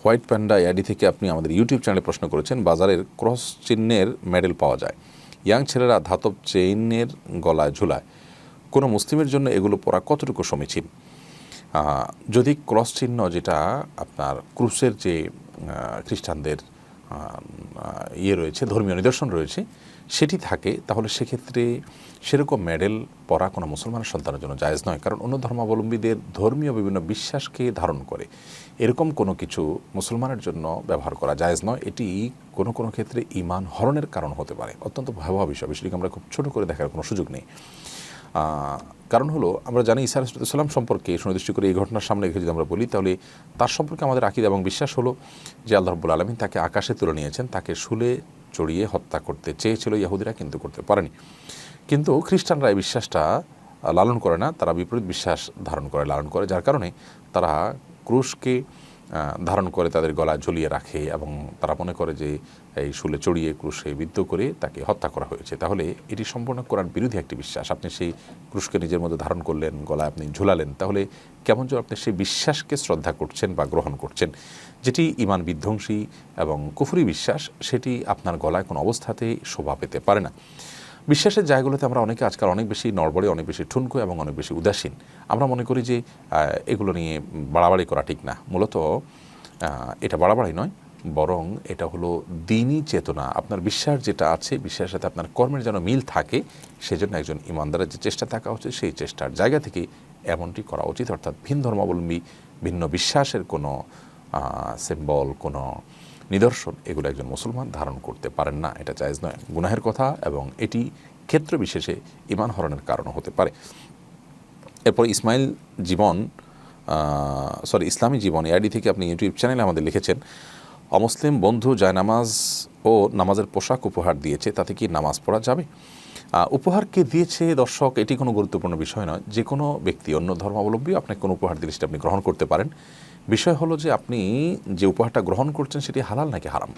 White panda AID থেকে আপনি আমাদের ইউটিউব চ্যানেলে প্রশ্ন করেছেন, বাজারের ক্রস চিহ্নের মেডেল পাওয়া যায়, ইয়াং ছেলেরা ধাতব চেইনের গলায় ঝুলায়, কোনো মুসলিমের জন্য এগুলো পরা কতটুকু সমীচীন? যদি ক্রস চিহ্ন, যেটা আপনার ক্রুসের যে খ্রিস্টানদের রয়েছে, ধর্মীয় নিদর্শন রয়েছে, সেটি থাকে, তাহলে সেক্ষেত্রে সেরকম মেডেল পরা কোনো মুসলমানের সন্তানের জন্য জায়েজ নয়। কারণ অন্য ধর্মাবলম্বীদের ধর্মীয় বিভিন্ন বিশ্বাসকে ধারণ করে এরকম কোনো কিছু মুসলমানের জন্য ব্যবহার করা জায়েজ নয়। এটি কোনো কোনো ক্ষেত্রে ঈমান হরণের কারণ হতে পারে। অত্যন্ত ভয়াবহ বিষয়, বিষয়টিকে আমরা খুব ছোটো করে দেখার কোনো সুযোগ নেই। কারণ হলো, আমরা জানি ঈসা আলাইহিস সালাম সম্পর্কে সুনির্দিষ্ট করে এই ঘটনার সামনে রেখে যদি আমরা বলি, তাহলে তার সম্পর্কে আমাদের আকীদা এবং বিশ্বাস হলো যে আল্লাহ রাব্বুল আলামিন তাকে আকাশে তুলে নিয়েছেন, তাকে শুলে চড়িয়ে হত্যা করতে চেয়েছিল ইহুদিরা, কিন্তু করতে পারেনি। কিন্তু খ্রিস্টানরা এই বিশ্বাসটা লালন করে না, তারা বিপরীত বিশ্বাস ধারণ করে, লালন করে, যার কারণে তারা ক্রুশকে ধারণ করে তাদের গলায় ঝুলিয়ে রাখে এবং তারা মনে করে যে এই শুলে চড়িয়ে ক্রুশে বিদ্ধ করে তাকে হত্যা করা হয়েছে। তাহলে এটি সম্পূর্ণ কোরআন বিরোধী একটি বিশ্বাস। আপনি সেই ক্রুশকে নিজের মধ্যে ধারণ করলেন, গলায় আপনি ঝুলালেন, তাহলে কেমন যেন আপনি সেই বিশ্বাসকে শ্রদ্ধা করছেন বা গ্রহণ করছেন, যেটি ঈমান বিধ্বংসী এবং কুফরি বিশ্বাস, সেটি আপনার গলায় কোনো অবস্থাতেই শোভা পেতে পারে না। বিশ্বাসের জায়গাগুলোতে আমরা অনেকে আজকাল অনেক বেশি নড়বড়ে, অনেক বেশি ঠুনকো এবং অনেক বেশি উদাসীন। আমরা মনে করি যে এগুলো নিয়ে বাড়াবাড়ি করা ঠিক না। মূলত এটা বাড়াবাড়ি নয়, বরং এটা হলো দ্বীনি চেতনা। আপনার বিশ্বাস যেটা আছে, বিশ্বাসের সাথে আপনার কর্মের যেন মিল থাকে, সেজন্য একজন ইমানদারের যে চেষ্টা থাকা উচিত, সেই চেষ্টার জায়গা থেকে এমনটি করা উচিত। অর্থাৎ ভিন্ন ধর্মাবলম্বী ভিন্ন বিশ্বাসের কোনো সিম্বল, কোনো নিদর্শন, এগুলো একজন মুসলমান ধারণ করতে পারেন না। এটা জায়েজ নয়, গুনাহের কথা, এবং এটি ক্ষেত্র বিশেষে ঈমান হরণের কারণ হতে পারে। এরপর ইসলামী জীবন এআইডি থেকে আপনি ইউটিউব চ্যানেলে আমাদের লিখেছেন, অমুসলিম বন্ধু জায়নামাজ ও নামাজের পোশাক উপহার দিয়েছে, তাতে কি নামাজ পড়া যাবে? উপহার কে দিয়েছে দর্শক, এটি কোনো গুরুত্বপূর্ণ বিষয় নয়। যে কোনো ব্যক্তি, অন্য ধর্মাবলম্বী আপনাকে কোনো উপহার দিলে সেটা আপনি গ্রহণ করতে পারেন। বিষয় হলো যে আপনি যে উপহারটা গ্রহণ করছেন সেটি হালাল নাকি হারাম।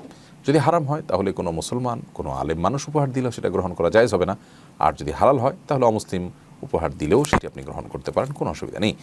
যদি হারাম হয়, তাহলে কোনো মুসলমান, কোনো আলেম মানুষ উপহার দিলেও সেটা গ্রহণ করা জায়েজ হবে না। আর যদি হালাল হয়, তাহলে অমুসলিম উপহার দিলেও সেটি আপনি গ্রহণ করতে পারেন, কোনো অসুবিধা নেই।